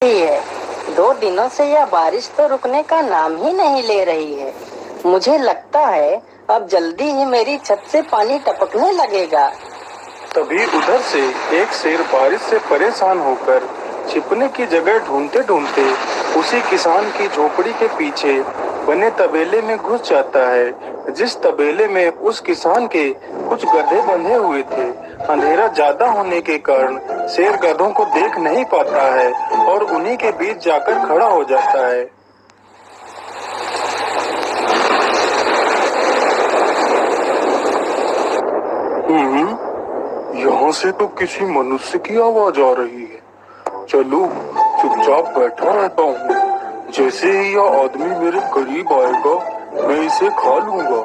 ही है। 2 दिनों से यह बारिश तो रुकने का नाम ही नहीं ले रही है। मुझे लगता है अब जल्दी ही मेरी छत से पानी टपकने लगेगा। तभी उधर से एक शेर बारिश से परेशान होकर छिपने की जगह ढूंढते ढूंढते उसी किसान की झोपड़ी के पीछे बने तबेले में घुस जाता है, जिस तबेले में उस किसान के कुछ गधे बंधे हुए थे। अंधेरा ज्यादा होने के कारण शेर गधों को देख नहीं पाता है और उन्हीं के बीच जाकर खड़ा हो जाता है। यहाँ से तो किसी मनुष्य की आवाज आ रही है। चलो चुपचाप बैठा रहता हूँ, जैसे ही यह आदमी मेरे करीब आएगा मैं इसे खा लूंगा।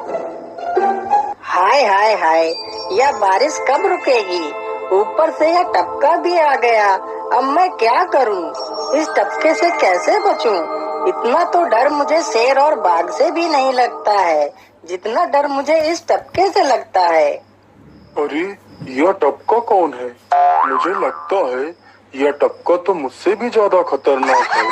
हाय हाय हाय, यह बारिश कब रुकेगी? ऊपर से यह टपका भी आ गया। अब मैं क्या करूँ? इस टपके से कैसे बचूं? इतना तो डर मुझे शेर और बाघ से भी नहीं लगता है जितना डर मुझे इस टपके से लगता है। अरे यह टपका कौन है? मुझे लगता है यह टपका तो मुझसे भी ज्यादा खतरनाक है।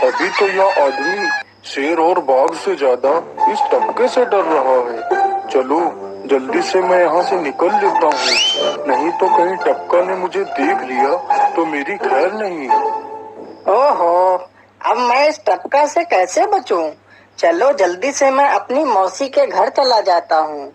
अभी तो यह आदमी शेर और बाघ से ज्यादा इस टपके से डर रहा है। चलो जल्दी से मैं यहाँ से निकल लेता हूँ, नहीं तो कहीं टपका ने मुझे देख लिया तो मेरी खैर नहीं। ओहो, अब मैं इस टपका से कैसे बचूं? चलो जल्दी से मैं अपनी मौसी के घर चला जाता हूँ।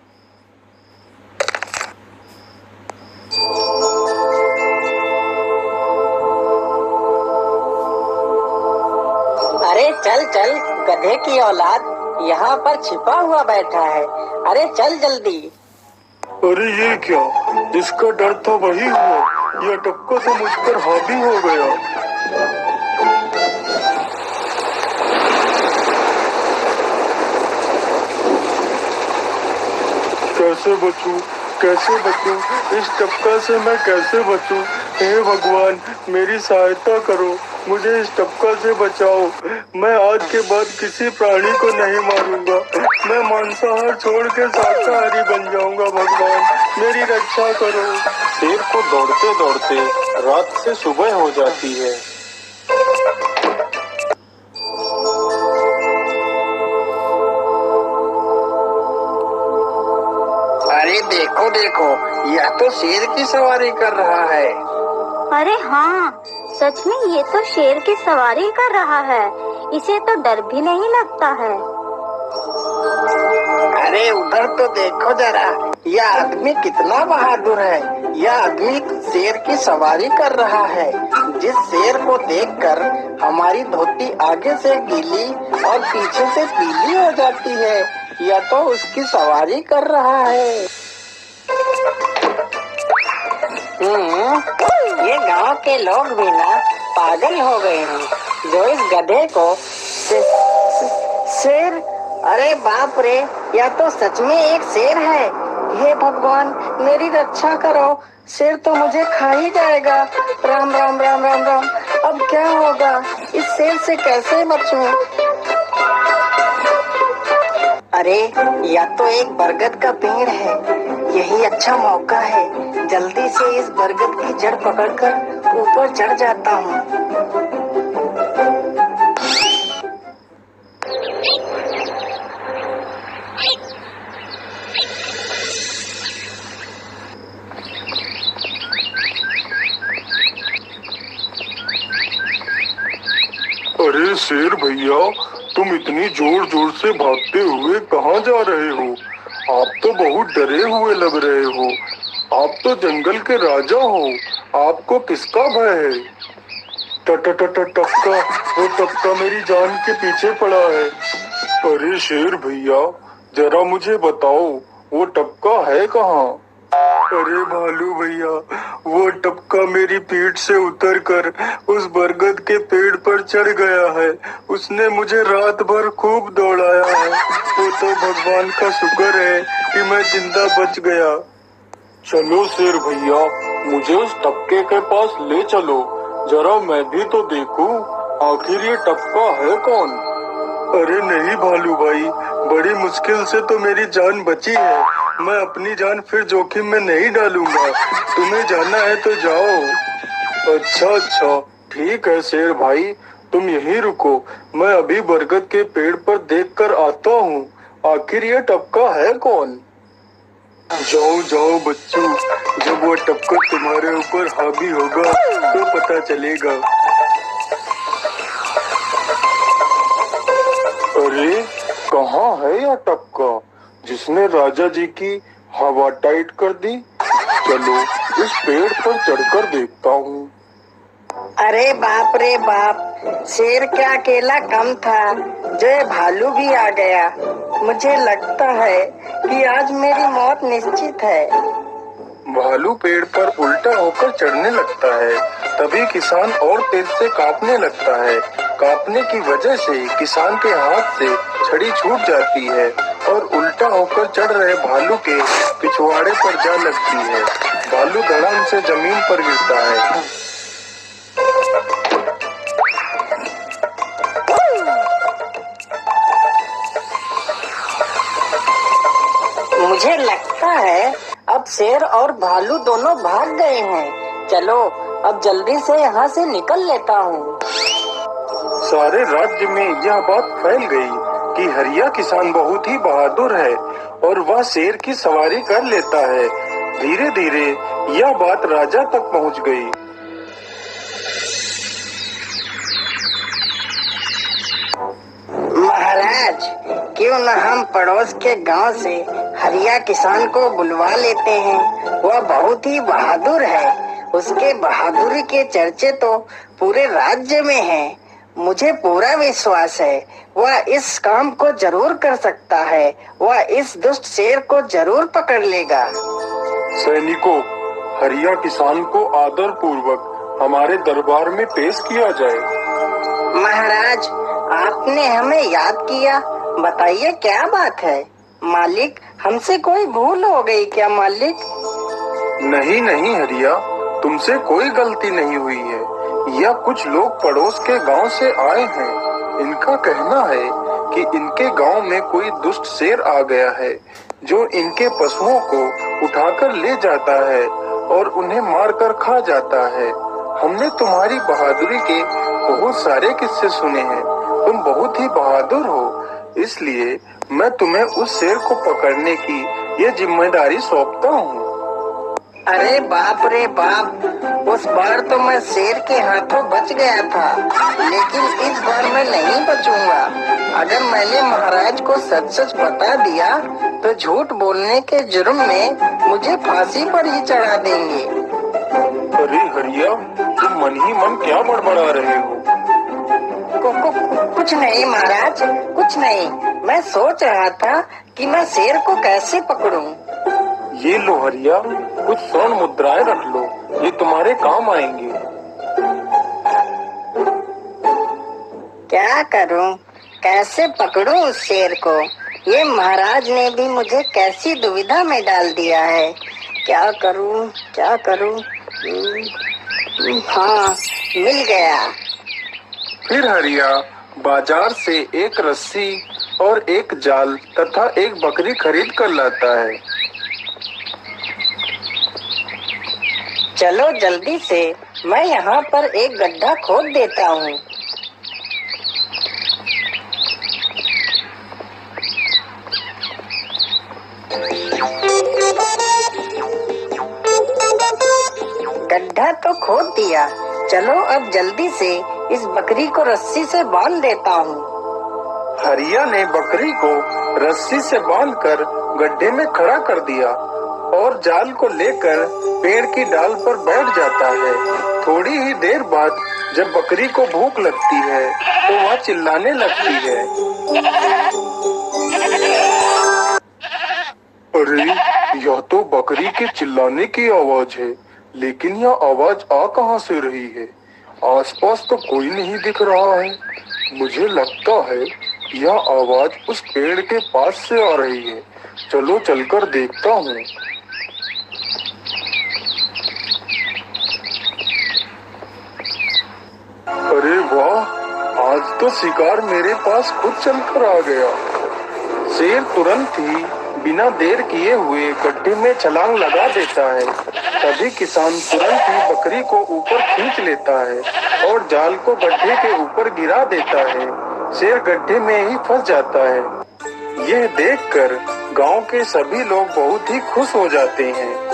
अरे चल चल गधे की औलाद, यहाँ पर छिपा हुआ बैठा है। अरे चल जल्दी। अरे ये क्या, जिसका डर था वही हुआ। यह टपका तो मुझ पर हावी हो गया। कैसे बचूं? कैसे बचूं? इस टपका से मैं कैसे बचूं? हे भगवान मेरी सहायता करो, मुझे इस टपका से बचाओ। मैं आज के बाद किसी प्राणी को नहीं मारूंगा। मैं मांसाहार छोड़ के शाकाहारी बन जाऊंगा। भगवान मेरी रक्षा करो। शेर को दौड़ते दौड़ते रात से सुबह हो जाती है। अरे देखो देखो, यह तो शेर की सवारी कर रहा है। अरे हाँ, सच में ये तो शेर की सवारी कर रहा है। इसे तो डर भी नहीं लगता है। अरे उधर तो देखो जरा, यह आदमी कितना बहादुर है। यह आदमी शेर की सवारी कर रहा है। जिस शेर को देखकर हमारी धोती आगे से गीली और पीछे से पीली हो जाती है, यह तो उसकी सवारी कर रहा है। ये गांव के लोग भी ना पागल हो गए हैं जो इस गधे को शेर। अरे बाप रे, यह तो सच में एक शेर है। हे भगवान मेरी रक्षा करो, शेर तो मुझे खा ही जाएगा। राम राम राम राम राम, अब क्या होगा? इस शेर से कैसे बचूं? अरे यह तो एक बरगद का पेड़ है। यही अच्छा मौका है, जल्दी से इस बरगद की जड़ पकड़कर ऊपर चढ़ जाता हूँ। अरे शेर भैया, तुम इतनी जोर जोर से भागते हुए कहाँ जा रहे हो? आप तो बहुत डरे हुए लग रहे हो। आप तो जंगल के राजा हो, आपको किसका भय है? टपका, वो टपका मेरी जान के पीछे पड़ा है। अरे शेर भैया, जरा मुझे बताओ वो टपका है कहाँ? अरे भालू भैया, वो टपका मेरी पीठ से उतरकर उस बरगद के पेड़ पर चढ़ गया है। उसने मुझे रात भर खूब दौड़ाया है। वो तो भगवान का शुक्र है कि मैं जिंदा बच गया। चलो शेर भैया, मुझे उस टपके के पास ले चलो, जरा मैं भी तो देखूं आखिर ये टपका है कौन। अरे नहीं भालू भाई, बड़ी मुश्किल से तो मेरी जान बची है। मैं अपनी जान फिर जोखिम में नहीं डालूंगा। तुम्हें जाना है तो जाओ। अच्छा, ठीक है शेर भाई, तुम यहीं रुको, मैं अभी बरगद के पेड़ पर देखकर आता हूँ। आखिर ये टपका है कौन? जाओ जाओ बच्चों, जब वो टपका तुम्हारे ऊपर हावी होगा तो पता चलेगा। अरे कहाँ है यह टपका जिसने राजा जी की हवा टाइट कर दी? चलो इस पेड़ पर चढ़कर देखता हूँ। अरे बाप रे बाप, शेर क्या अकेला कम था, जो ये भालू भी आ गया। मुझे लगता है कि आज मेरी मौत निश्चित है। भालू पेड़ पर उल्टा होकर चढ़ने लगता है, तभी किसान और तेज से कांपने लगता है। कांपने की वजह से किसान के हाथ से छड़ी छूट जाती है और उल्टा होकर चढ़ रहे भालू के पिछवाड़े पर जा लगती है। भालू धड़ाम से जमीन पर गिरता है। मुझे लगता है अब शेर और भालू दोनों भाग गए हैं। चलो अब जल्दी से यहाँ से निकल लेता हूँ। सारे राज्य में यह बात फैल गई कि हरिया किसान बहुत ही बहादुर है और वह शेर की सवारी कर लेता है। धीरे धीरे यह बात राजा तक पहुँच गई। महाराज, क्यों न हम पड़ोस के गांव से हरिया किसान को बुलवा लेते हैं। वह बहुत ही बहादुर है। उसके बहादुरी के चर्चे तो पूरे राज्य में हैं। मुझे पूरा विश्वास है वह इस काम को जरूर कर सकता है। वह इस दुष्ट शेर को जरूर पकड़ लेगा। सैनिकों, हरिया किसान को आदर पूर्वक हमारे दरबार में पेश किया जाए। महाराज, आपने हमें याद किया। बताइए क्या बात है। मालिक, हमसे कोई भूल हो गई क्या मालिक? नहीं नहीं हरिया, तुमसे कोई गलती नहीं हुई है। यह कुछ लोग पड़ोस के गांव से आए हैं। इनका कहना है कि इनके गांव में कोई दुष्ट शेर आ गया है जो इनके पशुओं को उठाकर ले जाता है और उन्हें मारकर खा जाता है। हमने तुम्हारी बहादुरी के बहुत सारे किस्से सुने हैं। तुम बहुत ही बहादुर हो, इसलिए मैं तुम्हें उस शेर को पकड़ने की ये जिम्मेदारी सौंपता हूँ। अरे बाप रे बाप, उस बार तो मैं शेर के हाथों बच गया था, लेकिन इस बार मैं नहीं बचूंगा। अगर मैंने महाराज को सच सच बता दिया तो झूठ बोलने के जुर्म में मुझे फांसी पर ही चढ़ा देंगे। अरे हरिया, तुम मन ही मन क्या बड़बड़ा रहे हो? कुछ नहीं महाराज, कुछ नहीं। मैं सोच रहा था कि मैं शेर को कैसे पकड़ूं। ये लो हरिया, कुछ स्वर्ण मुद्राएं रख लो, ये तुम्हारे काम आएंगे। क्या करूं, कैसे पकड़ूं उस शेर को? ये महाराज ने भी मुझे कैसी दुविधा में डाल दिया है। क्या करूं, क्या करूं? हाँ, मिल गया। फिर हरिया बाजार से एक रस्सी और एक जाल तथा एक बकरी खरीद कर लाता है। चलो जल्दी से, मैं यहाँ पर एक गड्ढा खोद देता हूँ। गड्ढा तो खोद दिया। चलो अब जल्दी से इस बकरी को रस्सी से बांध देता हूँ। हरिया ने बकरी को रस्सी से बांधकर गड्ढे में खड़ा कर दिया और जाल को लेकर पेड़ की डाल पर बैठ जाता है। थोड़ी ही देर बाद जब बकरी को भूख लगती है तो वह चिल्लाने लगती है। अरे, यह तो बकरी के चिल्लाने की आवाज है, लेकिन यह आवाज आ कहां से रही है? आसपास तो कोई नहीं दिख रहा है। मुझे लगता है यह आवाज उस पेड़ के पास से आ रही है। चलो चलकर देखता हूँ। अरे वाह, आज तो शिकार मेरे पास खुद चलकर आ गया। शेर तुरंत ही बिना देर किए हुए गड्ढे में छलांग लगा देता है। तभी किसान तुरंत ही बकरी को ऊपर खींच लेता है और जाल को गड्ढे के ऊपर गिरा देता है। शेर गड्ढे में ही फंस जाता है। यह देखकर गांव के सभी लोग बहुत ही खुश हो जाते हैं।